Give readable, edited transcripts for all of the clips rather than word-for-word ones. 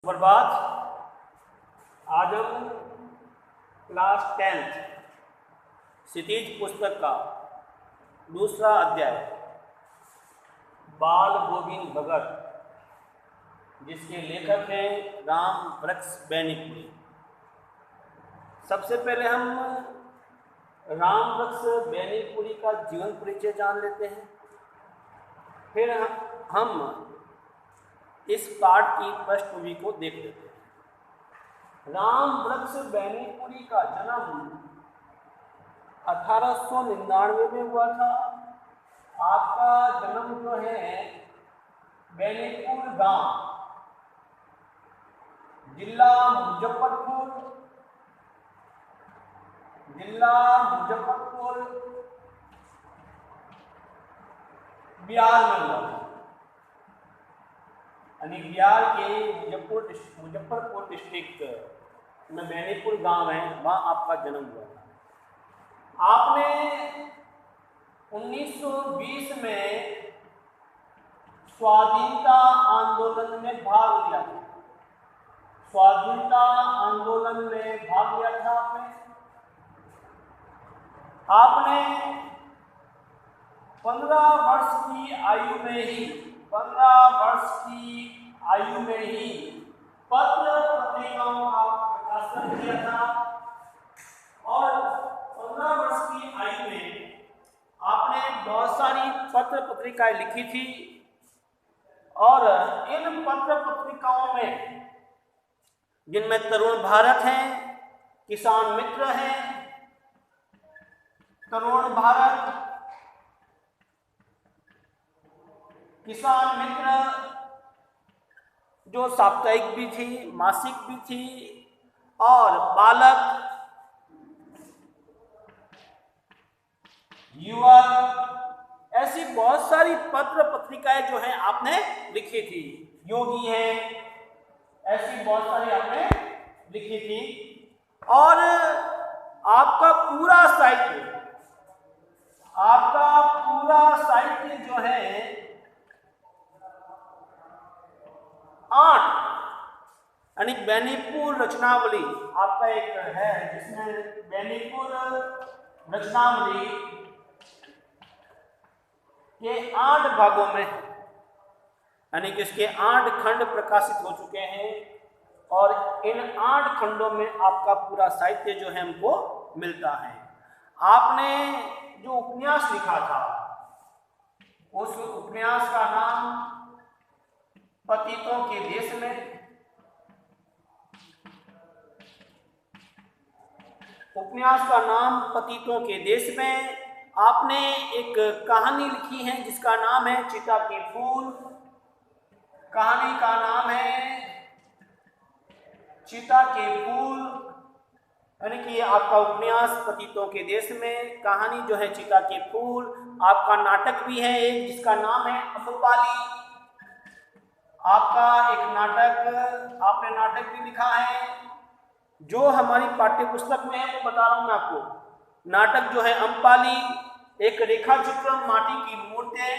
सुप्रभात। आज हम क्लास 10th क्षितिज पुस्तक का दूसरा अध्याय बाल गोविंद भगत, जिसके लेखक हैं राम वृक्ष बैनीपुरी। सबसे पहले हम राम वृक्ष बैनीपुरी का जीवन परिचय जान लेते हैं, फिर हम इस पाठ की पृष्ठभूमि को देख लेते हैं। राम वृक्ष बैनीपुरी का जन्म 1899 में हुआ था। आपका जन्म जो है बैनीपुर गांव, जिला मुजफ्फरपुर बिहार में हुआ था। यानी बिहार के मुजफ्फरपुर डिस्ट्रिक्ट में बैनीपुर गांव है, वहाँ आपका जन्म हुआ था। आपने 1920 में स्वाधीनता आंदोलन में भाग लिया था। स्वाधीनता आंदोलन में भाग लिया था आपने 15 वर्ष की आयु में ही पत्र पत्रिकाओं का प्रकाशन किया था और 15 वर्ष की आयु में आपने बहुत सारी पत्र पत्रिकाएं लिखी थी। और इन पत्र पत्रिकाओं में, जिनमें तरुण भारत है, किसान मित्र है, तरुण भारत, किसान मित्र जो साप्ताहिक भी थी, मासिक भी थी, और बालक, युवक, ऐसी बहुत सारी पत्र पत्रिकाएं जो हैं आपने लिखी थी। योगी है, ऐसी बहुत सारी आपने लिखी थी। और आपका पूरा साहित्य जो है 8 यानी बैनीपुर रचनावली आपका एक है, जिसमें बैनीपुर रचनावली के 8 भागों में, यानी कि इसके 8 खंड प्रकाशित हो चुके हैं। और इन 8 खंडों में आपका पूरा साहित्य जो है हमको मिलता है। आपने जो उपन्यास लिखा था, उस उपन्यास का नाम पतितों के देश में। उपन्यास का नाम पतितों के देश में। आपने एक कहानी लिखी है जिसका नाम है चिता के फूल। कहानी का नाम है चिता के फूल, यानी कि आपका उपन्यास पतितों के देश में, कहानी जो है चिता के फूल। आपका नाटक भी है एक, जिसका नाम है अम्रपाली। आपका एक आपने नाटक भी लिखा है, जो हमारी पाठ्य पुस्तक में है, वो बता रहा हूं मैं आपको। नाटक जो है अम्रपाली, एक रेखा चित्र माटी की मूर्तें।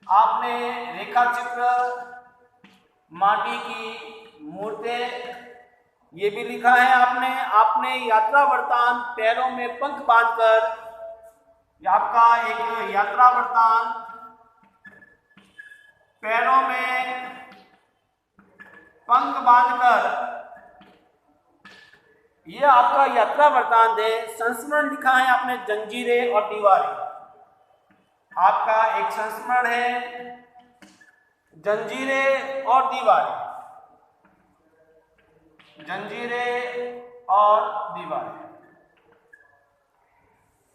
आपने रेखा चित्र माटी की मूर्तें ये भी लिखा है आपने यात्रा वृत्तांत पैरों में पंख बांधकर, आपका एक यात्रा वृत्तांत पैरों में पंख बांधकर, ये आपका यात्रा वृत्तांत है। संस्मरण लिखा है आपने जंजीरें और दीवारें। आपका एक संस्मरण है जंजीरें और दीवारें।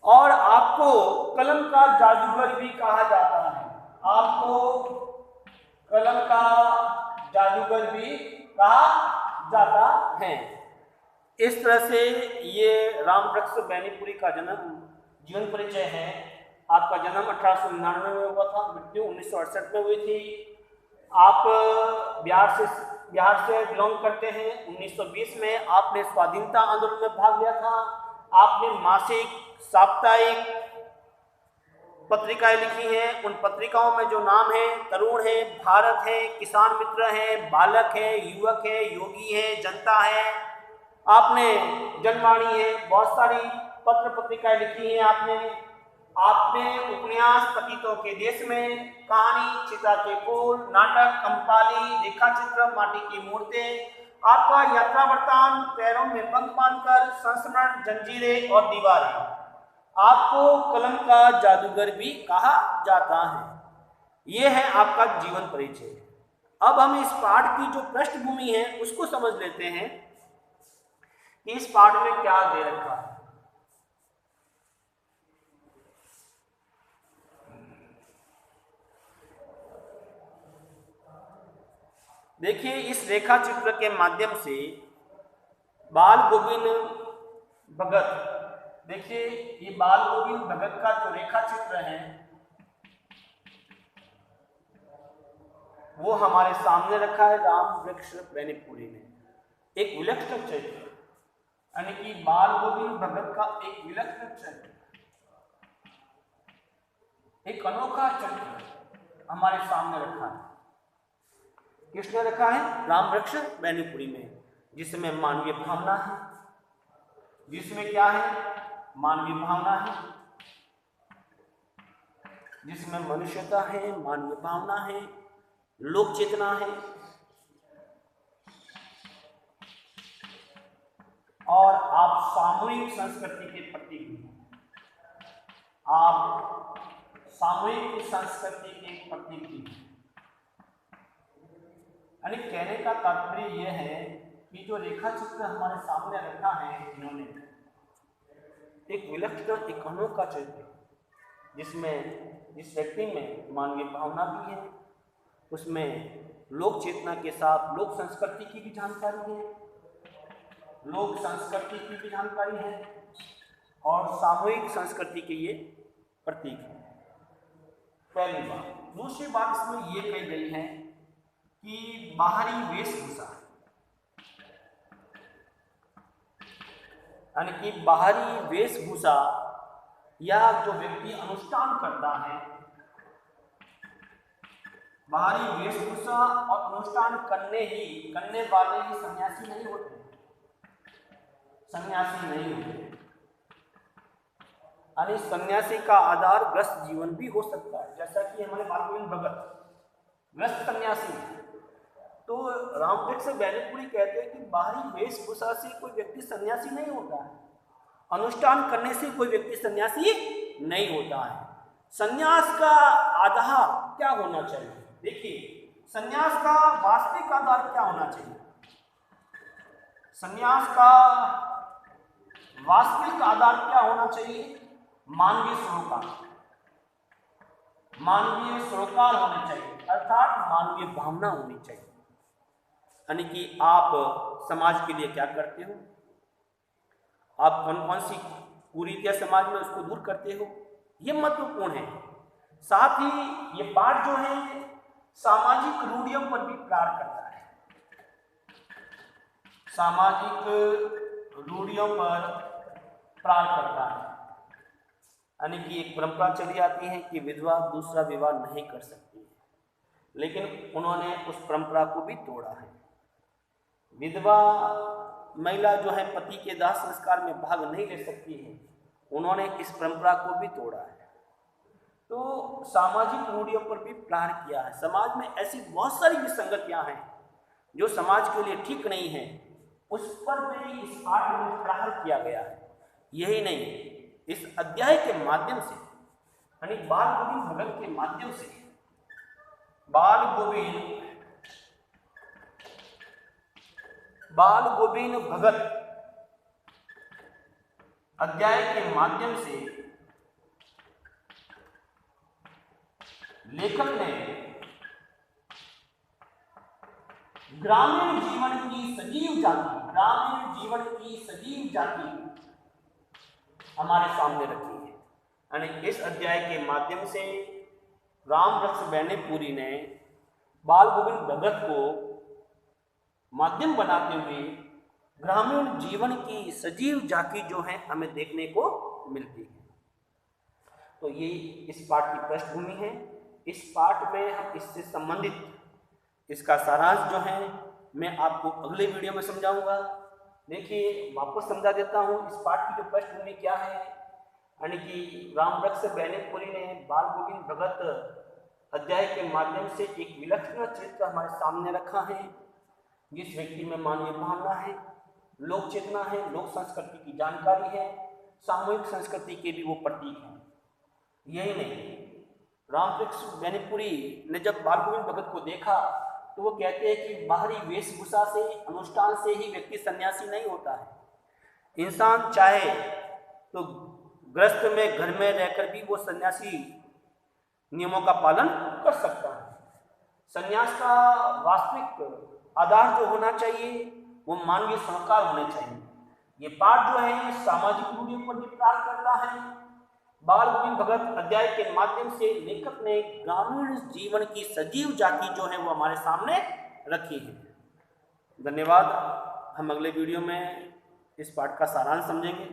और आपको कलम का जादूगर भी कहा जाता है। आपको कलम का जादूगर भी कहा जाता है। इस तरह से ये राम वृक्ष बैनीपुरी का जीवन परिचय है। आपका जन्म 1899 में हुआ था, मृत्यु 1968 में हुई थी। आप बिहार से बिलोंग करते हैं। 1920 में आपने स्वाधीनता आंदोलन में भाग लिया था। आपने मासिक, साप्ताहिक, पत्रिकाएं लिखी हैं, उन पत्रिकाओं में जो नाम है तरुण है, भारत है, किसान मित्र है, बालक है, युवक है, योगी है, जनता है, आपने जनवाणी है, बहुत सारी पत्र पत्रिकाएं लिखी हैं आपने। आपने उपन्यास पतितों के देश में, कहानी चिता के फूल, नाटक कंपाली, रेखाचित्र माटी की मूर्तें, आपका यात्रा वृत्तांत, पैरों में पंख बांधकर, संस्मरण, जंजीरें और दीवारें। आपको कलम का जादूगर भी कहा जाता है। यह है आपका जीवन परिचय। अब हम इस पाठ की जो पृष्ठभूमि है उसको समझ लेते हैं कि इस पाठ में क्या दे रखा है। देखिए, इस रेखा चित्र के माध्यम से बाल गोविंद भगत, देखिए ये बाल गोविंद भगत का जो रेखा चित्र है वो हमारे सामने रखा है राम वृक्ष बेनीपुरी ने। एक विलक्षण चित्र, यानी कि बाल गोविंद भगत का एक विलक्षण चित्र, एक अनोखा चित्र हमारे सामने रखा है। किसने रखा है? राम वृक्ष बेनीपुरी में, जिसमें मानवीय भावना है, जिसमें क्या है? मानवीय भावना है, जिसमें मनुष्यता है, मानवीय भावना है, लोक चेतना है और आप सामूहिक संस्कृति के प्रतीक हैं। आप सामूहिक संस्कृति के प्रतीक हैं। यानी कहने का तात्पर्य यह है कि जो रेखा चित्र हमारे सामने रखा है इन्होंने, एक विलक्षण, एक अनोखा चित्र, जिसमें जिस व्यक्ति में मानवीय भावना भी है, उसमें लोक चेतना के साथ लोक संस्कृति की भी जानकारी है, लोक संस्कृति की भी जानकारी है और सामूहिक संस्कृति के ये प्रतीक है। पहली बात। दूसरी बात इसमें ये कही गई है कि बाहरी वेशभूषा, यानी कि बाहरी वेशभूषा या जो व्यक्ति अनुष्ठान करता है, बाहरी वेशभूषा और अनुष्ठान करने वाले ही सन्यासी नहीं होते, सन्यासी नहीं होते। यानी सन्यासी का आधार ग्रस्त जीवन भी हो सकता है, जैसा कि हमारे बाल गोविंद भगत ग्रस्त सन्यासी है। तो रामवृक्ष बेनीपुरी कहते हैं कि बाहरी वेशभूषा से कोई व्यक्ति सन्यासी नहीं होता है, अनुष्ठान करने से कोई व्यक्ति सन्यासी नहीं होता है। सन्यास का आधार क्या होना चाहिए? देखिए, सन्यास का वास्तविक आधार क्या होना चाहिए? सन्यास का वास्तविक आधार क्या होना चाहिए? मानवीय सरोकार, मानवीय सरोकार होने चाहिए, अर्थात मानवीय भावना होनी चाहिए। यानी कि आप समाज के लिए क्या करते हो, आप कौन कौन सी कुरीतियां समाज में उसको दूर करते हो, ये महत्वपूर्ण है। साथ ही ये पाठ जो है सामाजिक रूढ़ियों पर भी प्रहार करता है, सामाजिक रूढ़ियों पर प्रहार करता है। यानी कि एक परंपरा चली आती है कि विधवा दूसरा विवाह नहीं कर सकती है, लेकिन उन्होंने उस परंपरा को भी तोड़ा है। विधवा महिला जो है पति के दाह संस्कार में भाग नहीं ले सकती है, उन्होंने इस परंपरा को भी तोड़ा है। तो सामाजिक रूढ़ियों पर भी प्रहार किया है। समाज में ऐसी बहुत सारी विसंगतियां हैं जो समाज के लिए ठीक नहीं है, उस पर भी इस पाठ में प्रहार किया गया है। यही नहीं, इस अध्याय के माध्यम से, यानी बाल गोविंद भगत के माध्यम से, बाल गोविंद भगत अध्याय के माध्यम से लेखक ने ग्रामीण जीवन की सजीव जाति, ग्रामीण जीवन की सजीव जाति हमारे सामने रखी है। यानी इस अध्याय के माध्यम से रामवृक्ष बेनीपुरी ने बाल गोविंद भगत को माध्यम बनाते हुए ग्रामीण जीवन की सजीव झांकी जो है हमें देखने को मिलती है। तो ये इस पाठ की पृष्ठभूमि है। इस पाठ में हम इससे संबंधित इसका सारांश जो है मैं आपको अगले वीडियो में समझाऊंगा। देखिए, वापस समझा देता हूँ इस पाठ की जो पृष्ठभूमि क्या है। यानी कि रामवृक्ष बेनीपुरी ने बाल गोविंद भगत अध्याय के माध्यम से एक विलक्षण चित्र हमारे सामने रखा है, जिस व्यक्ति में मानवीय भावना है, लोक चेतना है, लोक संस्कृति की जानकारी है, सामूहिक संस्कृति के भी वो प्रतीक हैं। यही नहीं, रामवृक्ष बेनीपुरी ने जब बाल गोविंद भगत को देखा तो वो कहते हैं कि बाहरी वेशभूषा से, अनुष्ठान से ही व्यक्ति सन्यासी नहीं होता है। इंसान चाहे तो गृहस्थ में, घर में रहकर भी वो सन्यासी नियमों का पालन कर सकता है। सन्यास का वास्तविक आधार जो होना चाहिए वो मानवीय संस्कार होने चाहिए। ये पाठ जो है सामाजिक मूल्यों पर भी प्रहार करता है। बाल गोविंद भगत अध्याय के माध्यम से लेखक ने ग्रामीण जीवन की सजीव जाति जो है वो हमारे सामने रखी है। धन्यवाद। हम अगले वीडियो में इस पाठ का सारांश समझेंगे।